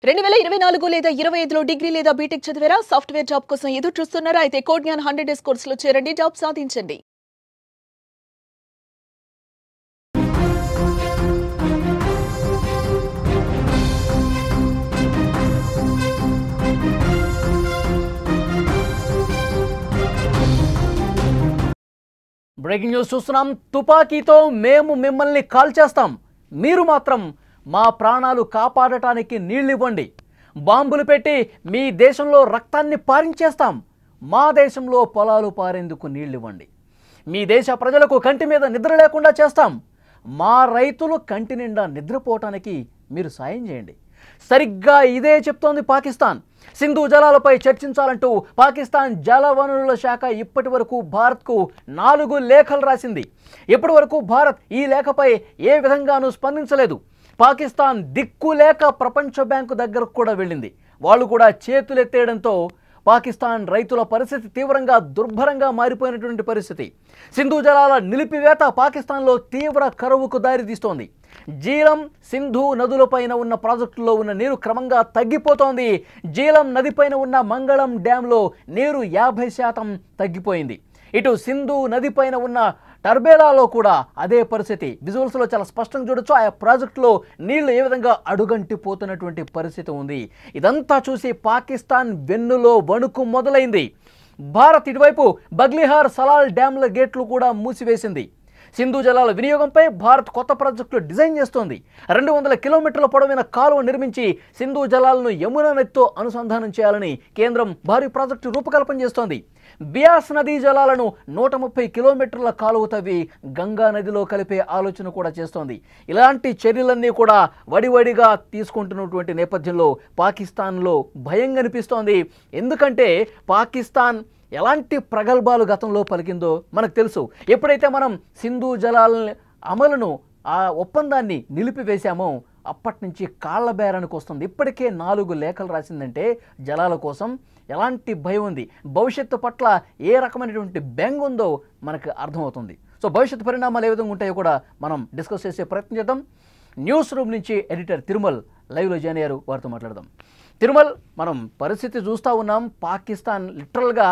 2024 లేదా 25లో డిగ్రీ లేదా బీటెక్ చదివారా? సాఫ్ట్వేర్ జాబ్ కోసం ఎదురు చూస్తున్నారా? అయితే కోడ్ జ్ఞాన్ 100 డేస్ కోర్సులో చేరండి, జాబ్ సాధించండి. బ్రేకింగ్ న్యూస్ చూస్తున్నాం. తుపాకీతో మేము మిమ్మల్ని కాల్ చేస్తాం, మీరు మాత్రం మా ప్రాణాలు కాపాడటానికి నీళ్ళివ్వండి. బాంబులు పెట్టి మీ దేశంలో రక్తాన్ని పారించేస్తాం, మా దేశంలో పొలాలు పారేందుకు నీళ్ళివ్వండి. మీ దేశ ప్రజలకు కంటి మీద నిద్ర లేకుండా చేస్తాం, మా రైతులు కంటి నిండా నిద్రపోవటానికి మీరు సాయం చేయండి. సరిగ్గా ఇదే చెప్తోంది పాకిస్తాన్. సింధు జలాలపై చర్చించాలంటూ పాకిస్తాన్ జలవనరుల శాఖ ఇప్పటి వరకు భారత్కు 4 లేఖలు రాసింది. ఇప్పటి వరకు భారత్ ఈ లేఖపై ఏ విధంగానూ స్పందించలేదు. పాకిస్తాన్ దిక్కు లేక ప్రపంచ బ్యాంకు దగ్గరకు కూడా వెళ్ళింది. వాళ్ళు కూడా చేతులెత్తేయడంతో పాకిస్తాన్ రైతుల పరిస్థితి తీవ్రంగా దుర్భరంగా మారిపోయినటువంటి పరిస్థితి. సింధు జలాల నిలిపివేత పాకిస్తాన్లో తీవ్ర కరువుకు దారితీస్తోంది. జీలం, సింధు నదులపైన ఉన్న ప్రాజెక్టుల్లో ఉన్న నీరు క్రమంగా తగ్గిపోతోంది. జీలం నదిపైన ఉన్న మంగళం డ్యాంలో నీరు 50% తగ్గిపోయింది. ఇటు సింధు నదిపైన ఉన్న టర్బేలాలో కూడా అదే పరిస్థితి. విజువల్స్లో చాలా స్పష్టంగా చూడొచ్చు. ఆ ప్రాజెక్టులో నీళ్లు ఏ విధంగా అడుగంటిపోతున్నటువంటి పరిస్థితి ఉంది. ఇదంతా చూసి పాకిస్తాన్ వెన్నులో వణుకు మొదలైంది. భారత్ ఇటువైపు బగ్లిహార్, సలాల్ డ్యాంల గేట్లు కూడా మూసివేసింది. సింధు జలాల వినియోగంపై భారత్ కొత్త ప్రాజెక్టులు డిజైన్ చేస్తోంది. 200 కిలోమీటర్ల పొడవైన కాలువ నిర్మించి సింధు జలాలను యమునా నదితో అనుసంధానం చేయాలని కేంద్రం భారీ ప్రాజెక్టు రూపకల్పన చేస్తోంది. బియాస్ నదీ జలాలను 130 కిలోమీటర్ల కాలువ తవ్వి గంగా నదిలో కలిపే ఆలోచన కూడా చేస్తోంది. ఇలాంటి చర్యలన్నీ కూడా వడివడిగా తీసుకుంటున్నటువంటి నేపథ్యంలో పాకిస్తాన్లో భయం కనిపిస్తోంది. ఎందుకంటే పాకిస్తాన్ ఎలాంటి ప్రగల్భాలు గతంలో పలికిందో మనకు తెలుసు. ఎప్పుడైతే మనం సింధు జలాల అమలును, ఆ ఒప్పందాన్ని నిలిపివేశామో అప్పటి నుంచి కాళ్ల బేరానికి వస్తుంది. ఇప్పటికే 4 లేఖలు రాసిందంటే జలాల కోసం ఎలాంటి భయం ఉంది, భవిష్యత్తు పట్ల ఏ రకమైనటువంటి బెంగ ఉందో మనకు అర్థమవుతుంది. సో భవిష్యత్తు పరిణామాలు ఏ విధంగా ఉంటాయో కూడా మనం డిస్కస్ చేసే ప్రయత్నం చేద్దాం. న్యూస్ రూమ్ నుంచి ఎడిటర్ తిరుమల్ లైవ్లో జాయిన్ అయ్యారు, వారితో మాట్లాడదాం. తిరుమల్, మనం పరిస్థితి చూస్తూ ఉన్నాం. పాకిస్తాన్ లిటరల్గా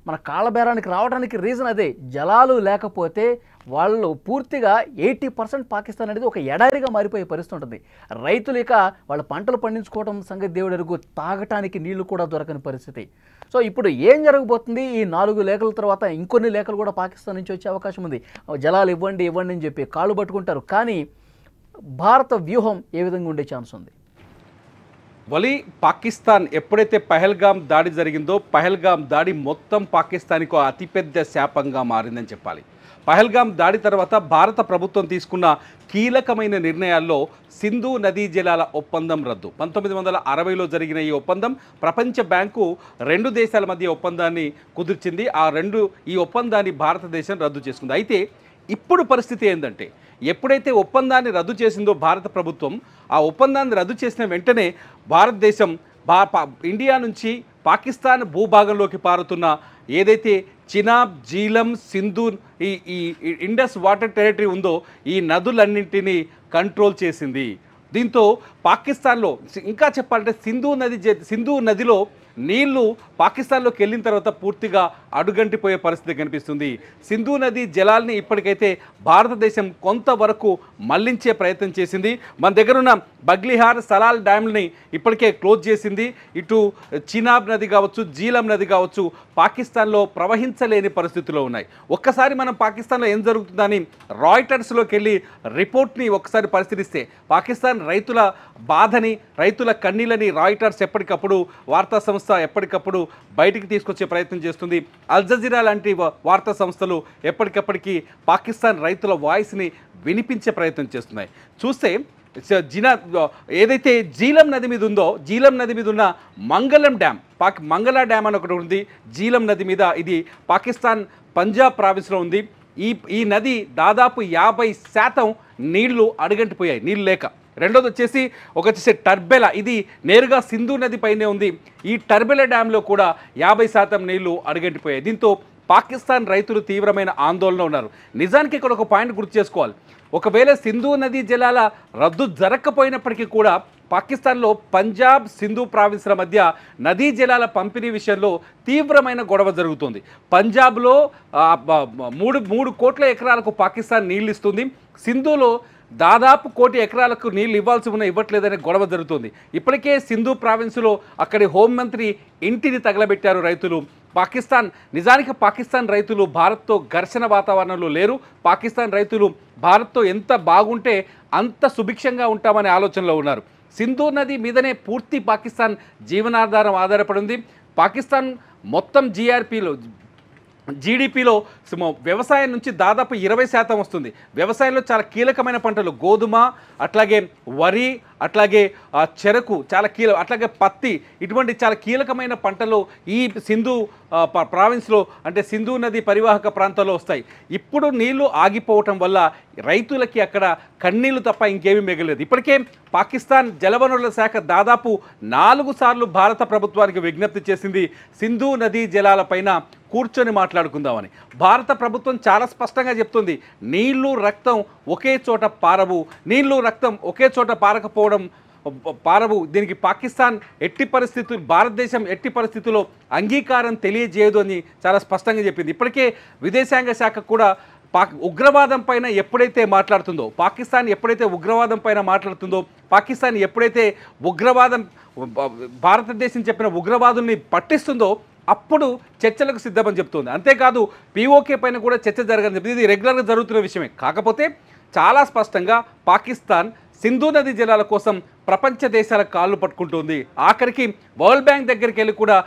మన కాళ్ళబేరానికి రావడానికి రీజన్ అదే. జలాలు లేకపోతే వాళ్ళు పూర్తిగా 80% పాకిస్తాన్ అనేది ఒక ఎడారిగా మారిపోయే పరిస్థితి ఉంటుంది. రైతులు ఇక వాళ్ళ పంటలు పండించుకోవడం సంగతి దేవుడు ఎరుగు, తాగటానికి నీళ్లు కూడా దొరకని పరిస్థితి. సో ఇప్పుడు ఏం జరగబోతుంది? ఈ 4 లేఖల తర్వాత ఇంకొన్ని లేఖలు కూడా పాకిస్తాన్ నుంచి వచ్చే అవకాశం ఉంది. జలాలు ఇవ్వండి ఇవ్వండి అని చెప్పి కాళ్ళు పట్టుకుంటారు. కానీ భారత వ్యూహం ఏ విధంగా ఉండే ఛాన్స్ ఉంది? వలి పాకిస్తాన్ ఎప్పుడైతే పహల్గామ్ దాడి జరిగిందో, పహల్గామ్ దాడి మొత్తం పాకిస్తాన్కు అతిపెద్ద శాపంగా మారిందని చెప్పాలి. పహల్గామ్ దాడి తర్వాత భారత ప్రభుత్వం తీసుకున్న కీలకమైన నిర్ణయాల్లో సింధు నదీ జలాల ఒప్పందం రద్దు. 1960లో జరిగిన ఈ ఒప్పందం ప్రపంచ బ్యాంకు 2 దేశాల మధ్య ఒప్పందాన్ని కుదిర్చింది. ఈ ఒప్పందాన్ని భారతదేశం రద్దు చేసుకుంది. అయితే ఇప్పుడు పరిస్థితి ఏంటంటే, ఎప్పుడైతే ఒప్పందాన్ని రద్దు చేసిందో భారత ప్రభుత్వం, ఆ ఒప్పందాన్ని రద్దు చేసిన వెంటనే భారతదేశం ఇండియా నుంచి పాకిస్తాన్ భూభాగంలోకి పారుతున్న ఏదైతే చినాబ్, జీలం, సింధు, ఈ ఇండస్ వాటర్ టెరిటరీ ఉందో ఈ నదులన్నింటినీ కంట్రోల్ చేసింది. దీంతో పాకిస్తాన్లో ఇంకా చెప్పాలంటే సింధు నదిలో నీళ్లు పాకిస్తాన్లోకి వెళ్ళిన తర్వాత పూర్తిగా అడుగంటిపోయే పరిస్థితి కనిపిస్తుంది. సింధు నది జలాల్ని ఇప్పటికైతే భారతదేశం కొంతవరకు మళ్లించే ప్రయత్నం చేసింది. మన దగ్గర ఉన్న బగ్లిహార్, సలాల్ డ్యామ్ని ఇప్పటికే క్లోజ్ చేసింది. ఇటు చినాబ్ నది కావచ్చు, జీలం నది కావచ్చు పాకిస్తాన్లో ప్రవహించలేని పరిస్థితుల్లో ఉన్నాయి. ఒక్కసారి మనం పాకిస్తాన్లో ఏం జరుగుతుందని రాయిటర్స్లోకి వెళ్ళి రిపోర్ట్ని ఒక్కసారి పరిశీలిస్తే పాకిస్తాన్ రైతుల బాధని, రైతుల కన్నీళ్ళని రాయిటర్స్ ఎప్పటికప్పుడు, వార్తా సంస్థ ఎప్పటికప్పుడు బయటికి తీసుకొచ్చే ప్రయత్నం చేస్తుంది. అల్ జజీరా లాంటి వార్తా సంస్థలు ఎప్పటికప్పటికీ పాకిస్తాన్ రైతుల వాయిస్ని వినిపించే ప్రయత్నం చేస్తున్నాయి. చూస్తే ఏదైతే జీలం నది మీద ఉందో, జీలం నది మీద ఉన్న మంగళం డ్యామ్, మంగళ డ్యామ్ అని ఒకటి ఉంది జీలం నది మీద. ఇది పాకిస్తాన్ పంజాబ్ ప్రావిన్స్లో ఉంది. ఈ నది దాదాపు 50% నీళ్లు అడుగంటిపోయాయి, నీళ్ళు లేక. రెండోది వచ్చేసి టర్బెలా, ఇది నేరుగా సింధు నది పైనే ఉంది. ఈ టర్బెలా డ్యాంలో కూడా 50% నీళ్లు అడుగంటిపోయాయి. దీంతో పాకిస్తాన్ రైతులు తీవ్రమైన ఆందోళన ఉన్నారు. నిజానికి ఇక్కడ ఒక పాయింట్ గుర్తు చేసుకోవాలి. ఒకవేళ సింధు నదీ జలాల రద్దు జరగకపోయినప్పటికీ కూడా పాకిస్తాన్లో పంజాబ్ సింధు ప్రావిన్స్ల మధ్య నదీ జలాల పంపిణీ విషయంలో తీవ్రమైన గొడవ జరుగుతుంది. పంజాబ్లో 3 కోట్ల ఎకరాలకు పాకిస్తాన్ నీళ్ళు ఇస్తుంది. సింధులో దాదాపు 1 కోటి ఎకరాలకు నీళ్ళు ఇవ్వాల్సి ఉన్న ఇవ్వట్లేదనే గొడవ జరుగుతుంది. ఇప్పటికే సింధు ప్రావిన్స్లో అక్కడి హోంమంత్రి ఇంటిని తగలబెట్టారు రైతులు. నిజానికి పాకిస్తాన్ రైతులు భారత్తో ఘర్షణ వాతావరణంలో లేరు. పాకిస్తాన్ రైతులు భారత్తో ఎంత బాగుంటే అంత సుభిక్షంగా ఉంటామనే ఆలోచనలో ఉన్నారు. సింధు నది మీదనే పూర్తి పాకిస్తాన్ జీవనాధారం ఆధారపడింది. పాకిస్తాన్ మొత్తం జీడిపిలో వ్యవసాయం నుంచి దాదాపు 20% వస్తుంది. వ్యవసాయంలో చాలా కీలకమైన పంటలు గోధుమ, అట్లాగే వరి, అట్లాగే చెరకు చాలా అట్లాగే పత్తి, ఇటువంటి చాలా కీలకమైన పంటలు ఈ సింధు ప్రావిన్స్లో అంటే సింధు నది పరివాహక ప్రాంతాల్లో వస్తాయి. ఇప్పుడు నీళ్లు ఆగిపోవటం వల్ల రైతులకి అక్కడ కన్నీళ్లు తప్ప ఇంకేమీ మిగలేదు. ఇప్పటికే పాకిస్తాన్ జలవనరుల శాఖ దాదాపు 4 సార్లు భారత ప్రభుత్వానికి విజ్ఞప్తి చేసింది సింధు నదీ జలాలపైన కూర్చొని మాట్లాడుకుందామని. భారత ప్రభుత్వం చాలా స్పష్టంగా చెప్తుంది, నీళ్లు రక్తం ఒకే చోట పారవు, నీళ్లు రక్తం ఒకే చోట పారవు. దీనికి పాకిస్తాన్ భారతదేశం ఎట్టి పరిస్థితుల్లో అంగీకారం తెలియజేయదు అని చాలా స్పష్టంగా చెప్పింది. ఇప్పటికే విదేశాంగ శాఖ కూడా ఉగ్రవాదం పైన ఎప్పుడైతే మాట్లాడుతుందో, పాకిస్తాన్ ఎప్పుడైతే ఉగ్రవాదం పైన మాట్లాడుతుందో, పాకిస్తాన్ ఎప్పుడైతే భారతదేశం చెప్పిన ఉగ్రవాదుల్ని పట్టిస్తుందో అప్పుడు చర్చలకు సిద్ధమని చెప్తుంది. అంతేకాదు పీఓకే పైన కూడా చర్చ జరగని చెప్తుంది. ఇది రెగ్యులర్గా జరుగుతున్న విషయమే. కాకపోతే చాలా స్పష్టంగా పాకిస్తాన్ సింధు నది జలాల కోసం ప్రపంచ దేశాల కాళ్ళు పట్టుకుంటుంది. ఆఖరికి వరల్డ్ బ్యాంక్ దగ్గరికి వెళ్ళి కూడా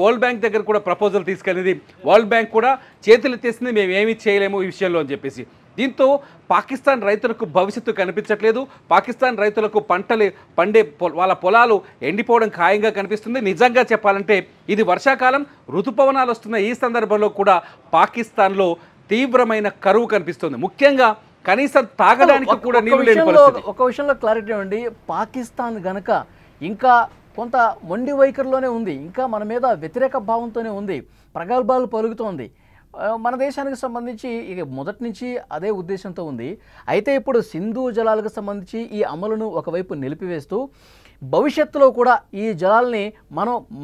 వరల్డ్ బ్యాంక్ దగ్గర కూడా ప్రపోజల్ తీసుకెళ్ళింది. వరల్డ్ బ్యాంక్ కూడా చేతులు తీసింది, మేము ఏమీ చేయలేము ఈ విషయంలో అని చెప్పేసి. దీంతో పాకిస్తాన్ రైతులకు భవిష్యత్తు కనిపించట్లేదు. పాకిస్తాన్ రైతులకు పంటలు పండే వాళ్ళ పొలాలు ఎండిపోవడం ఖాయంగా కనిపిస్తుంది. నిజంగా చెప్పాలంటే ఇది వర్షాకాలం, ఋతుపవనాలు వస్తున్న ఈ సందర్భంలో కూడా పాకిస్తాన్లో తీవ్రమైన కరువు కనిపిస్తుంది. ముఖ్యంగా కనీసం తాగడానికి కూడా నీళ్ళు లేని పరిస్థితి. ఒక విషయంలో క్లారిటీ అండి, పాకిస్తాన్ గనక ఇంకా కొంత మొండి వైఖరిలోనే ఉంది, ఇంకా మన మీద వ్యతిరేక భావంతోనే ఉంది, ప్రగల్భాలు పలుకుతోంది. మన దేశానికి సంబంధించి ఇక మొదటి నుంచి అదే ఉద్దేశంతో ఉంది. అయితే ఇప్పుడు సింధు జలాలకు సంబంధించి ఈ అమలును ఒకవైపు నిలిపివేస్తూ భవిష్యత్తులో కూడా ఈ జలాల్ని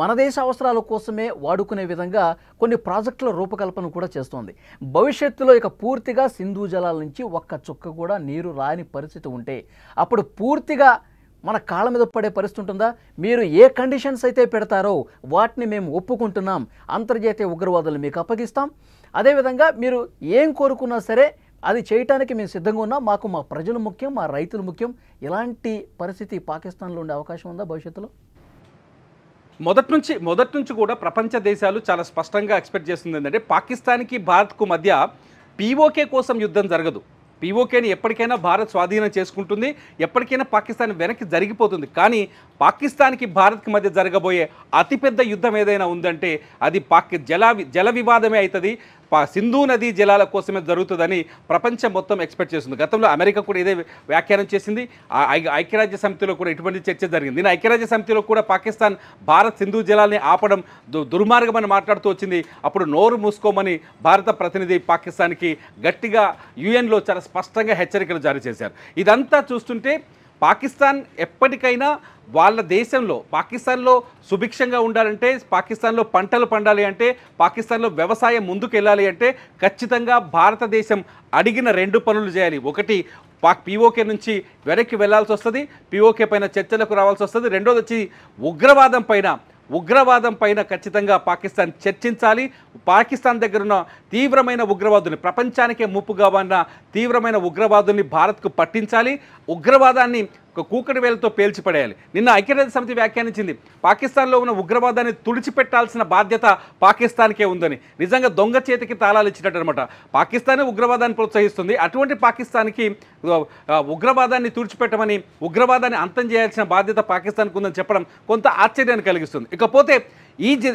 మన దేశ అవసరాల కోసమే వాడుకునే విధంగా కొన్ని ప్రాజెక్టుల రూపకల్పన కూడా చేస్తోంది. భవిష్యత్తులో ఇక పూర్తిగా సింధు జలాల నుంచి ఒక్క చుక్క కూడా నీరు రాని పరిస్థితి ఉంటే అప్పుడు పూర్తిగా మన కాళ్ళ మీద పడే పరిస్థితి ఉంటుందా? మీరు ఏ కండిషన్స్ అయితే పెడతారో వాటిని మేము ఒప్పుకుంటున్నాం, అంతర్జాతీయ ఉగ్రవాదులు మీకు అప్పగిస్తాం, అదేవిధంగా మీరు ఏం కోరుకున్నా సరే అది చేయటానికి మేము సిద్ధంగా ఉన్నాం, మాకు మా ప్రజలు ముఖ్యం, మా రైతులు ముఖ్యం. ఇలాంటి పరిస్థితి పాకిస్తాన్లో ఉండే అవకాశం ఉందా భవిష్యత్తులో? మొదటి నుంచి కూడా ప్రపంచ దేశాలు చాలా స్పష్టంగా ఎక్స్పెక్ట్ చేస్తుంది ఏంటంటే పాకిస్తాన్కి భారత్కు మధ్య పీఓకే కోసం యుద్ధం జరగదు. పీఓకేని ఎప్పటికైనా భారత్ స్వాధీనం చేసుకుంటుంది, ఎప్పటికైనా పాకిస్తాన్ వెనక్కి జరిగిపోతుంది. కానీ పాకిస్తాన్కి భారత్కి మధ్య జరగబోయే అతిపెద్ద యుద్ధం ఏదైనా ఉందంటే అది జల వివాదమే అవుతుంది. సింధు నదీ జలాల కోసమే జరుగుతుందని ప్రపంచం మొత్తం ఎక్స్పెక్ట్ చేస్తుంది. గతంలో అమెరికా కూడా ఇదే వ్యాఖ్యానం చేసింది. ఐక్యరాజ్య సమితిలో కూడా ఇటువంటి చర్చ జరిగింది. నేను ఐక్యరాజ్య సమితిలో కూడా పాకిస్తాన్ భారత్ సింధు జలాల్ని ఆపడం దుర్మార్గమని మాట్లాడుతూ వచ్చింది. అప్పుడు నోరు మూసుకోమని భారత ప్రతినిధి పాకిస్తాన్కి గట్టిగా యుఎన్లో చాలా స్పష్టంగా హెచ్చరికలు జారీ చేశారు. ఇదంతా చూస్తుంటే పాకిస్తాన్ ఎప్పటికైనా వాళ్ళ దేశంలో పాకిస్తాన్లో సుభిక్షంగా ఉండాలంటే, పాకిస్తాన్లో పంటలు పండాలి అంటే, పాకిస్తాన్లో వ్యవసాయం ముందుకు వెళ్ళాలి అంటే ఖచ్చితంగా భారతదేశం అడిగిన 2 పనులు చేయాలి. ఒకటి, పీఓకే నుంచి వెనక్కి వెళ్లాల్సి వస్తుంది, పీఓకే పైన చర్చలకు రావాల్సి వస్తుంది. రెండోది వచ్చి ఉగ్రవాదం పైన ఖచ్చితంగా పాకిస్తాన్ చర్చించాలి. పాకిస్తాన్ దగ్గర ఉన్న తీవ్రమైన ఉగ్రవాదుల్ని, ప్రపంచానికే ముప్పుగా ఉన్న తీవ్రమైన ఉగ్రవాదుల్ని భారత్కు పట్టించాలి. ఉగ్రవాదాన్ని కూకటి వేలతో పేల్చిపడేయాలి. నిన్న ఐక్యరాజ్య సమితి వ్యాఖ్యానించింది, పాకిస్తాన్లో ఉన్న ఉగ్రవాదాన్ని తుడిచిపెట్టాల్సిన బాధ్యత పాకిస్తాన్కే ఉందని. నిజంగా దొంగ చేతికి తాళాలు ఇచ్చినట్టు అనమాట. పాకిస్తానే ఉగ్రవాదాన్ని ప్రోత్సహిస్తుంది. అటువంటి పాకిస్తాన్కి ఉగ్రవాదాన్ని తుడిచిపెట్టమని, ఉగ్రవాదాన్ని అంతం చేయాల్సిన బాధ్యత పాకిస్తాన్కి ఉందని చెప్పడం కొంత ఆశ్చర్యాన్ని కలిగిస్తుంది. ఇకపోతే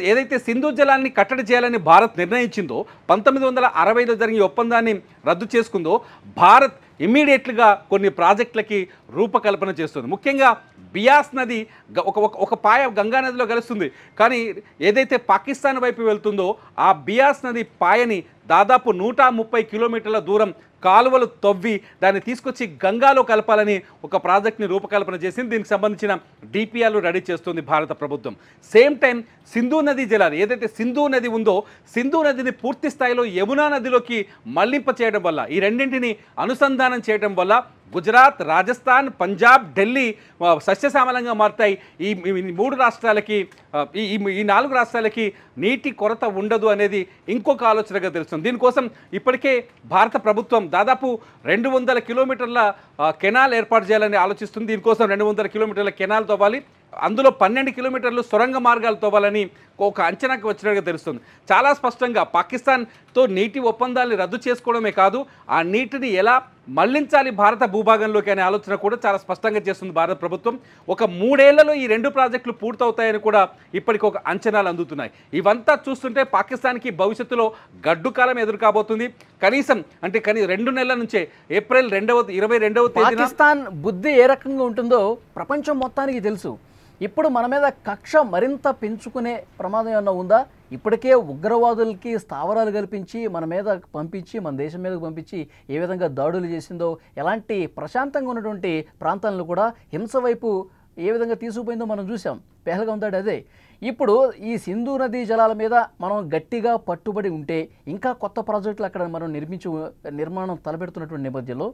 ఏదైతే సింధు జలాన్ని కట్టడి చేయాలని భారత్ నిర్ణయించిందో, 1965లో జరిగిన ఒప్పందాన్ని రద్దు చేసుకుందో, భారత్ ఇమ్మీడియట్గా కొన్ని ప్రాజెక్టులకి రూపకల్పన చేస్తుంది. ముఖ్యంగా బియాస్ నది ఒక పాయ గంగా నదిలో కలుస్తుంది. కానీ ఏదైతే పాకిస్తాన్ వైపు వెళ్తుందో ఆ బియాస్ నది పాయని దాదాపు 130 కిలోమీటర్ల దూరం కాలువలు తవ్వి దాన్ని తీసుకొచ్చి గంగాలో కలపాలని ఒక ప్రాజెక్ట్ని రూపకల్పన చేసింది. దీనికి సంబంధించిన డిపిఆర్లు రెడీ చేస్తుంది భారత ప్రభుత్వం. సేమ్ టైం సింధు నది జలాలు ఏదైతే సింధు నది ఉందో సింధు నదిని పూర్తి స్థాయిలో యమునా నదిలోకి మళ్లింప చేయడం వల్ల, ఈ రెండింటిని అనుసంధానం చేయడం వల్ల గుజరాత్, రాజస్థాన్, పంజాబ్, ఢిల్లీ సస్యశ్యామలంగా మారుతాయి. ఈ 3 రాష్ట్రాలకి ఈ 4 రాష్ట్రాలకి నీటి కొరత ఉండదు అనేది ఇంకొక ఆలోచనగా తెలుస్తుంది. దీనికోసం ఇప్పటికే భారత ప్రభుత్వం దాదాపు 200 కిలోమీటర్ల కెనాల్ ఏర్పాటు చేయాలని ఆలోచిస్తుంది. దీనికోసం 200 కిలోమీటర్ల కెనాల్ తవ్వాలి, అందులో 12 కిలోమీటర్లు సొరంగ మార్గాలు తవ్వాలని ఒక అంచనాకు వచ్చినట్టుగా తెలుస్తుంది. చాలా స్పష్టంగా పాకిస్తాన్తో నీటి ఒప్పందాన్ని రద్దు చేసుకోవడమే కాదు, ఆ నీటిని ఎలా మళ్లించాలి భారత భూభాగంలోకి అనే ఆలోచన కూడా చాలా స్పష్టంగా చేస్తుంది భారత ప్రభుత్వం. ఒక 3 ఏళ్లలో ఈ 2 ప్రాజెక్టులు పూర్తవుతాయని కూడా ఇప్పటికి ఒక అంచనాలు అందుతున్నాయి. ఇవంతా చూస్తుంటే పాకిస్తాన్కి భవిష్యత్తులో గడ్డు కాలం ఎదురు కాబోతుంది. కనీసం 2 నెలల నుంచే ఏప్రిల్ 22వ తేదీన పాకిస్తాన్ బుద్ధి ఏ రకంగా ఉంటుందో ప్రపంచం మొత్తానికి తెలుసు. ఇప్పుడు మన మీద కక్ష మరింత పెంచుకునే ప్రమాదం ఏమన్నా ఉందా? ఇప్పటికే ఉగ్రవాదులకి స్థావరాలు కల్పించి మన మీద పంపించి, మన దేశం మీదకు పంపించి ఏ విధంగా దాడులు చేసిందో, ఎలాంటి ప్రశాంతంగా ఉన్నటువంటి ప్రాంతాలను కూడా హింస వైపు ఏ విధంగా తీసుకుపోయిందో మనం చూసాం. పెహల్గాం దాడి అదే. ఇప్పుడు ఈ సింధు నదీ జలాల మీద మనం గట్టిగా పట్టుబడి ఉంటే ఇంకా కొత్త ప్రాజెక్టులు అక్కడ మనం నిర్మాణం తలపెడుతున్నటువంటి నేపథ్యంలో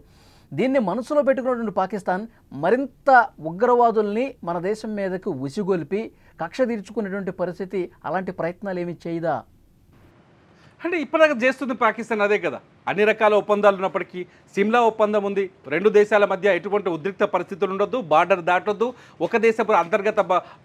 దీన్ని మనసులో పెట్టుకున్నటువంటి పాకిస్తాన్ మరింత ఉగ్రవాదుల్ని మన దేశం మీదకు ఉసిగొల్పి కక్ష తీర్చుకునేటువంటి పరిస్థితి, అలాంటి ప్రయత్నాలు ఏమి చేయదా? అంటే ఇప్పటిదాకా చేస్తుంది పాకిస్తాన్ అదే కదా. అన్ని రకాల ఒప్పందాలు ఉన్నప్పటికీ సిమ్లా ఒప్పందం ఉంది. 2 దేశాల మధ్య ఎటువంటి ఉద్రిక్త పరిస్థితులు ఉండొద్దు, బార్డర్ దాటొద్దు, ఒక దేశపు అంతర్గత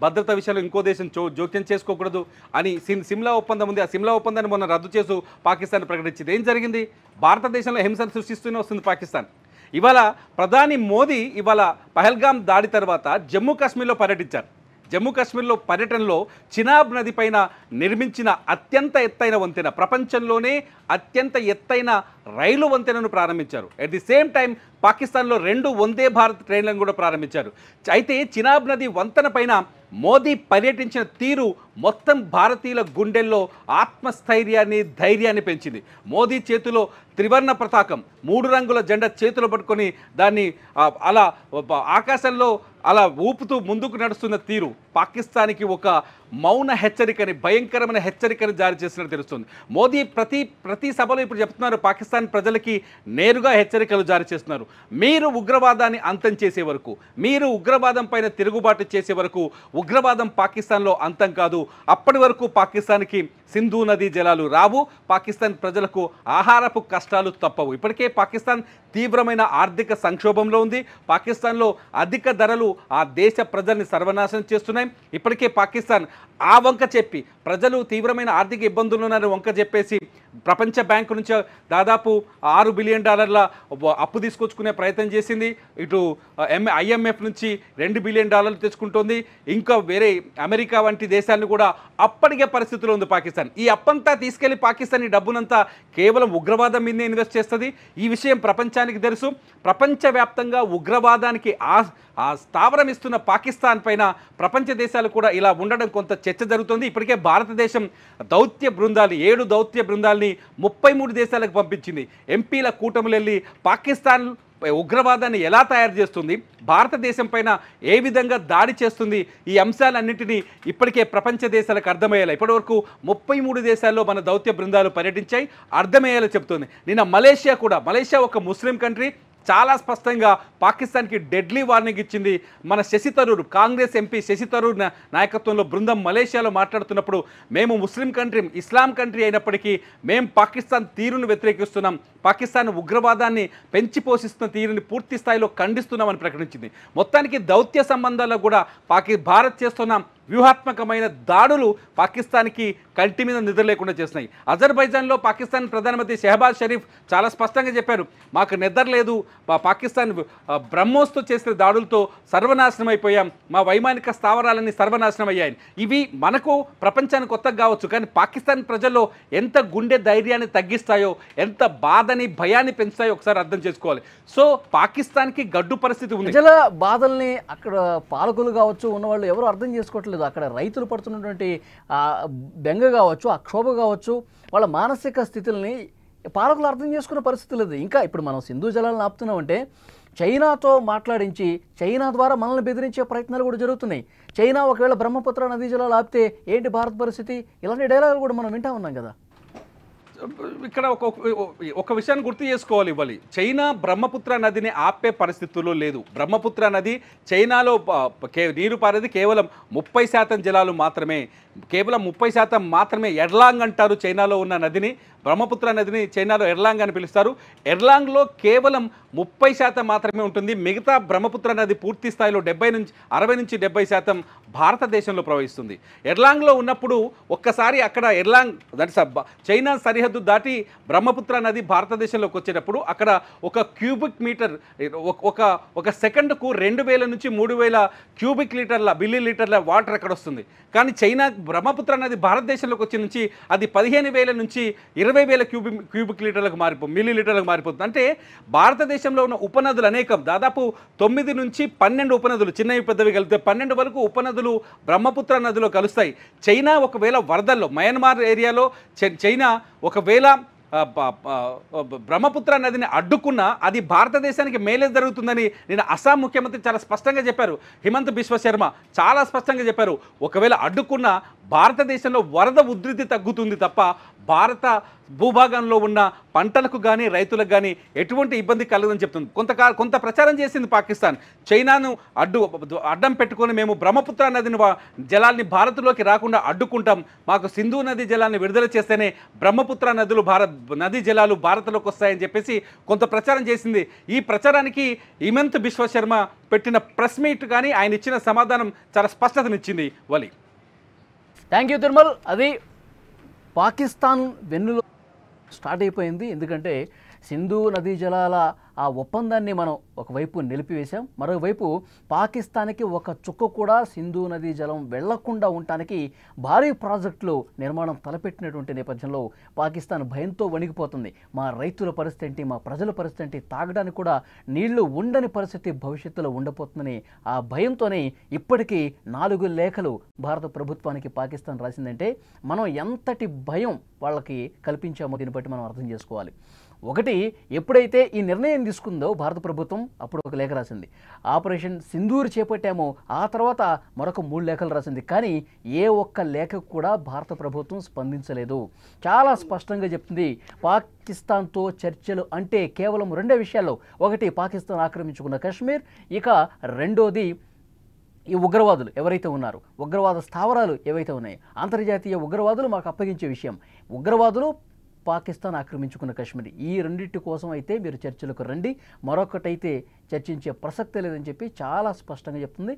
భద్రత విషయాలు ఇంకో దేశం జోక్యం చేసుకోకూడదు అని సిమ్లా ఒప్పందం ఉంది. ఆ సిమ్లా ఒప్పందాన్ని మొన్న రద్దు చేస్తూ పాకిస్తాన్ ప్రకటించింది. ఏం జరిగింది? భారతదేశంలో హింసను సృష్టిస్తూనే వస్తుంది పాకిస్తాన్. ఇవాళ ప్రధాని మోదీ ఇవాళ పహల్గాం దాడి తర్వాత జమ్మూ కాశ్మీర్లో పర్యటించారు. జమ్మూ కాశ్మీర్లో పర్యటనలో చినాబ్ నది పైన నిర్మించిన అత్యంత ఎత్తైన వంతెన, ప్రపంచంలోనే అత్యంత ఎత్తైన రైలు వంతెనను ప్రారంభించారు. అట్ ది సేమ్ టైం పాకిస్తాన్లో 2 వందే భారత్ ట్రైన్లను కూడా ప్రారంభించారు. అయితే చినాబ్ నది వంతెన పైన మోదీ పర్యటించిన తీరు మొత్తం భారతీయుల గుండెల్లో ఆత్మస్థైర్యాన్ని, ధైర్యాన్ని పెంచింది. మోదీ చేతిలో త్రివర్ణ పతాకం, 3 రంగుల జెండా చేతిలో పట్టుకొని దాన్ని అలా ఆకాశంలో అలా ఊపుతూ ముందుకు నడుస్తున్న తీరు పాకిస్తాన్కి ఒక మౌన హెచ్చరికని, భయంకరమైన హెచ్చరికని జారీ చేసినట్టు తెలుస్తుంది. మోదీ ప్రతి సభలో ఇప్పుడు చెప్తున్నారు, పాకిస్తాన్ ప్రజలకి నేరుగా హెచ్చరికలు జారీ చేస్తున్నారు. మీరు ఉగ్రవాదాన్ని అంతం చేసే వరకు, మీరు ఉగ్రవాదం పైన తిరుగుబాటు చేసే వరకు ఉగ్రవాదం పాకిస్తాన్లో అంతం కాదు. అప్పటి వరకు పాకిస్తాన్కి సింధు నదీ జలాలు రావు, పాకిస్తాన్ ప్రజలకు ఆహారపు కష్టాలు తప్పవు. ఇప్పటికే పాకిస్తాన్ తీవ్రమైన ఆర్థిక సంక్షోభంలో ఉంది. పాకిస్తాన్లో అధిక ధరలు ఆ దేశ ప్రజల్ని సర్వనాశనం చేస్తున్నాయి. ఇప్పటికే పాకిస్తాన్ ఆ వంక చెప్పి ప్రజలు తీవ్రమైన ఆర్థిక ఇబ్బందులు ఉన్నారని వంక చెప్పేసి ప్రపంచ బ్యాంకు నుంచి దాదాపు $6 బిలియన్ అప్పు తీసుకొచ్చుకునే ప్రయత్నం చేసింది. ఇటు IMF నుంచి $2 బిలియన్ తెచ్చుకుంటోంది. ఇంకా వేరే అమెరికా వంటి దేశాలను కూడా అప్పటికే పరిస్థితిలో ఉంది పాకిస్తాన్. ఈ అప్పంతా తీసుకెళ్లి పాకిస్తాన్ ఈ డబ్బునంతా కేవలం ఉగ్రవాదం మీదే ఇన్వెస్ట్ చేస్తుంది. ఈ విషయం ప్రపంచానికి తెలుసు. ప్రపంచవ్యాప్తంగా ఉగ్రవాదానికి ఆ స్థావరం ఇస్తున్న పాకిస్తాన్ పైన ప్రపంచ దేశాలు కూడా ఇలా ఉండడం కొంత చర్చ జరుగుతుంది. ఇప్పటికే భారతదేశం దౌత్య బృందాలు 7 దౌత్య బృందాలని 33 దేశాలకు పంపించింది. ఎంపీల కూటములు వెళ్ళి పాకిస్తాన్ ఉగ్రవాదాన్ని ఎలా తయారు చేస్తుంది, భారతదేశం పైన ఏ విధంగా దాడి చేస్తుంది, ఈ అంశాలన్నింటినీ ఇప్పటికే ప్రపంచ దేశాలకు అర్థమయ్యేలా ఇప్పటివరకు 33 దేశాల్లో మన దౌత్య బృందాలు పర్యటించాయి. అర్థమయ్యేలా చెప్తుంది. నిన్న మలేషియా ఒక ముస్లిం కంట్రీ చాలా స్పష్టంగా పాకిస్తాన్కి డెడ్లీ వార్నింగ్ ఇచ్చింది. మన శశి థరూర్, కాంగ్రెస్ ఎంపీ శశి థరూర్ నాయకత్వంలో బృందం మలేషియాలో మాట్లాడుతున్నప్పుడు, మేము ముస్లిం కంట్రీ, ఇస్లాం కంట్రీ అయినప్పటికీ మేము పాకిస్తాన్ తీరును వ్యతిరేకిస్తున్నాం, పాకిస్తాన్ ఉగ్రవాదాన్ని పెంచి పోషిస్తున్న తీరుని పూర్తి స్థాయిలో ఖండిస్తున్నామని ప్రకటించింది. మొత్తానికి దౌత్య సంబంధాల్లో కూడా భారత్ చేస్తున్న వ్యూహాత్మకమైన దాడులు పాకిస్తాన్కి కంటి మీద నిద్ర లేకుండా చేస్తున్నాయి. అజర్బైజాన్లో పాకిస్తాన్ ప్రధానమంత్రి షెహబాజ్ షరీఫ్ చాలా స్పష్టంగా చెప్పారు, మాకు నిద్ర లేదు, పాకిస్తాన్ బ్రహ్మోస్తో చేసిన దాడులతో సర్వనాశనం అయిపోయాం, మా వైమానిక స్థావరాలన్నీ సర్వనాశనం అయ్యాయి. ఇవి మనకు ప్రపంచానికి కొత్తగా కావచ్చు, కానీ పాకిస్తాన్ ప్రజల్లో ఎంత గుండె ధైర్యాన్ని తగ్గిస్తాయో, ఎంత బాధని భయాన్ని పెంచుతాయో ఒకసారి అర్థం చేసుకోవాలి. సో పాకిస్తాన్కి గడ్డు పరిస్థితి ఉంది. ప్రజల బాధల్ని అక్కడ పాలకులు కావచ్చు ఉన్నవాళ్ళు ఎవరు అర్థం చేసుకోవట్లేదు. అక్కడ రైతులు పడుతున్నటువంటి బెంగ కావచ్చు, ఆ క్షోభ కావచ్చు, వాళ్ళ మానసిక స్థితుల్ని పాలకులు అర్థం చేసుకునే పరిస్థితి లేదు. ఇంకా ఇప్పుడు మనం సింధు జలాలను ఆపుతున్నామంటే చైనాతో మాట్లాడించి చైనా ద్వారా మనల్ని బెదిరించే ప్రయత్నాలు కూడా జరుగుతున్నాయి. చైనా ఒకవేళ బ్రహ్మపుత్ర నదీ జలాలు ఆపితే ఏంటి భారత పరిస్థితి? ఇలాంటి డైలాగులు కూడా మనం వింటా ఉన్నాం కదా. ఇక్కడ ఒక విషయాన్ని గుర్తు చేసుకోవాలి. ఇవ్వాలి, చైనా బ్రహ్మపుత్ర నదిని ఆపే పరిస్థితుల్లో లేదు. బ్రహ్మపుత్ర నది చైనాలో నీరు పారేది కేవలం 30% జలాలు మాత్రమే, కేవలం 30% మాత్రమే. ఎర్లాంగ్ అంటారు చైనాలో ఉన్న నదిని, బ్రహ్మపుత్ర నదిని చైనాలో ఎర్లాంగ్ అని పిలుస్తారు. ఎర్లాంగ్లో కేవలం 30% మాత్రమే ఉంటుంది. మిగతా బ్రహ్మపుత్ర నది పూర్తి స్థాయిలో 60 నుంచి 70% భారతదేశంలో ప్రవహిస్తుంది. ఎర్లాంగ్లో ఉన్నప్పుడు ఒక్కసారి అక్కడ ఎర్లాంగ్ చైనా సరిహద్దు దాటి బ్రహ్మపుత్ర నది భారతదేశంలోకి వచ్చేటప్పుడు అక్కడ ఒక క్యూబిక్ మీటర్ ఒక సెకండ్కు 2000 నుంచి 3000 క్యూబిక్ మిల్లీ లీటర్ల వాటర్ అక్కడ వస్తుంది. కానీ చైనా బ్రహ్మపుత్ర నది భారతదేశంలోకి వచ్చే నుంచి అది 15,000 నుంచి 20,000 క్యూబిక్ మిల్లీ లీటర్లకు మారిపోతుంది. అంటే భారతదేశంలో ఉన్న ఉపనదులు అనేకం, దాదాపు 9 నుంచి 12 ఉపనదులు, చిన్నవి పెద్దవి కలిపితే 12 వరకు ఉపనదులు బ్రహ్మపుత్ర నదిలో కలుస్తాయి. చైనా ఒకవేళ వరదల్లో మయన్మార్ ఏరియాలో చైనా ఒకవేళ బ్రహ్మపుత్ర నదిని అడ్డుకున్నా అది భారతదేశానికి మేలే జరుగుతుందని నేను అస్సాం ముఖ్యమంత్రి చాలా స్పష్టంగా చెప్పారు. హిమంత్ బిశ్వ శర్మ చాలా స్పష్టంగా చెప్పారు, ఒకవేళ అడ్డుకున్నా భారతదేశంలో వరద ఉధృతి తగ్గుతుంది తప్ప భారత భూభాగంలో ఉన్న పంటలకు కానీ రైతులకు కానీ ఎటువంటి ఇబ్బంది కలగదని చెప్తుంది. కొంత ప్రచారం చేసింది పాకిస్తాన్, చైనాను అడ్డం పెట్టుకొని మేము బ్రహ్మపుత్ర నదిని జలాల్ని భారత్లోకి రాకుండా అడ్డుకుంటాం, మాకు సింధు నది జలాన్ని విడుదల చేస్తేనే బ్రహ్మపుత్ర నదీ జలాలు భారత్లోకి వస్తాయని చెప్పేసి కొంత ప్రచారం చేసింది. ఈ ప్రచారానికి హిమంత్ బిశ్వ శర్మ పెట్టిన ప్రెస్ మీట్ కానీ ఆయన ఇచ్చిన సమాధానం చాలా స్పష్టతనిచ్చింది. వలి, థ్యాంక్ యూ తిరుమల్. అది పాకిస్తాన్ వెన్నులో స్టార్ట్ అయిపోయింది. ఎందుకంటే సింధు నదీ జలాల ఆ ఒప్పందాన్ని మనం ఒకవైపు నిలిపివేశాం, మరోవైపు పాకిస్తాన్కి ఒక చుక్క కూడా సింధు నదీ జలం వెళ్లకుండా ఉండటానికి భారీ ప్రాజెక్టులు నిర్మాణం తలపెట్టినటువంటి నేపథ్యంలో పాకిస్తాన్ భయంతో వణికిపోతుంది. మా రైతుల పరిస్థితి ఏంటి, మా ప్రజల పరిస్థితి ఏంటి, తాగడానికి కూడా నీళ్లు ఉండని పరిస్థితి భవిష్యత్తులో ఉండబోతుందని ఆ భయంతోనే ఇప్పటికీ 4 లేఖలు భారత ప్రభుత్వానికి పాకిస్తాన్ రాసిందంటే మనం ఎంతటి భయం వాళ్ళకి కల్పించామో దీన్ని బట్టి మనం అర్థం చేసుకోవాలి. ఒకటి, ఎప్పుడైతే ఈ నిర్ణయం తీసుకుందో భారత ప్రభుత్వం అప్పుడు ఒక లేఖ రాసింది. ఆపరేషన్ సింధూర్ చేపట్టామో ఆ తర్వాత మరొక 3 లేఖలు రాసింది. కానీ ఏ ఒక్క లేఖకు కూడా భారత ప్రభుత్వం స్పందించలేదు. చాలా స్పష్టంగా చెప్తుంది, పాకిస్తాన్తో చర్చలు అంటే కేవలం 2 విషయాల్లో. ఒకటి, పాకిస్తాన్ ఆక్రమించుకున్న కాశ్మీర్, ఇక రెండోది ఈ ఉగ్రవాదులు ఎవరైతే ఉన్నారో, ఉగ్రవాద స్థావరాలు ఏవైతే ఉన్నాయో, అంతర్జాతీయ ఉగ్రవాదులు మాకు అప్పగించే విషయం, ఉగ్రవాదులు పాకిస్తాన్ ఆక్రమించుకున్న కాశ్మీర్, ఈ రెండింటి కోసం అయితే మీరు చర్చలకు రండి, మరొకటైతే చర్చించే ప్రసక్తే లేదని చెప్పి చాలా స్పష్టంగా చెప్తుంది.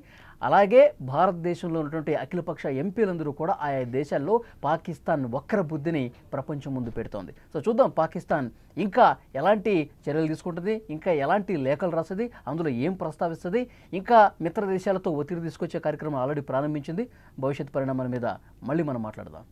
అలాగే భారతదేశంలో ఉన్నటువంటి అఖిలపక్ష ఎంపీలందరూ కూడా ఆయా దేశాల్లో పాకిస్తాన్ వక్ర బుద్ధిని ప్రపంచం ముందు పెడుతోంది. సో చూద్దాం పాకిస్తాన్ ఇంకా ఎలాంటి చర్యలు తీసుకుంటుంది, ఇంకా ఎలాంటి లేఖలు రాస్తుంది, అందులో ఏం ప్రస్తావిస్తుంది, ఇంకా మిత్ర దేశాలతో ఒత్తిడి తీసుకొచ్చే కార్యక్రమం ఆల్రెడీ ప్రారంభించింది. భవిష్యత్ పరిణామాల మీద మళ్ళీ మనం మాట్లాడదాం.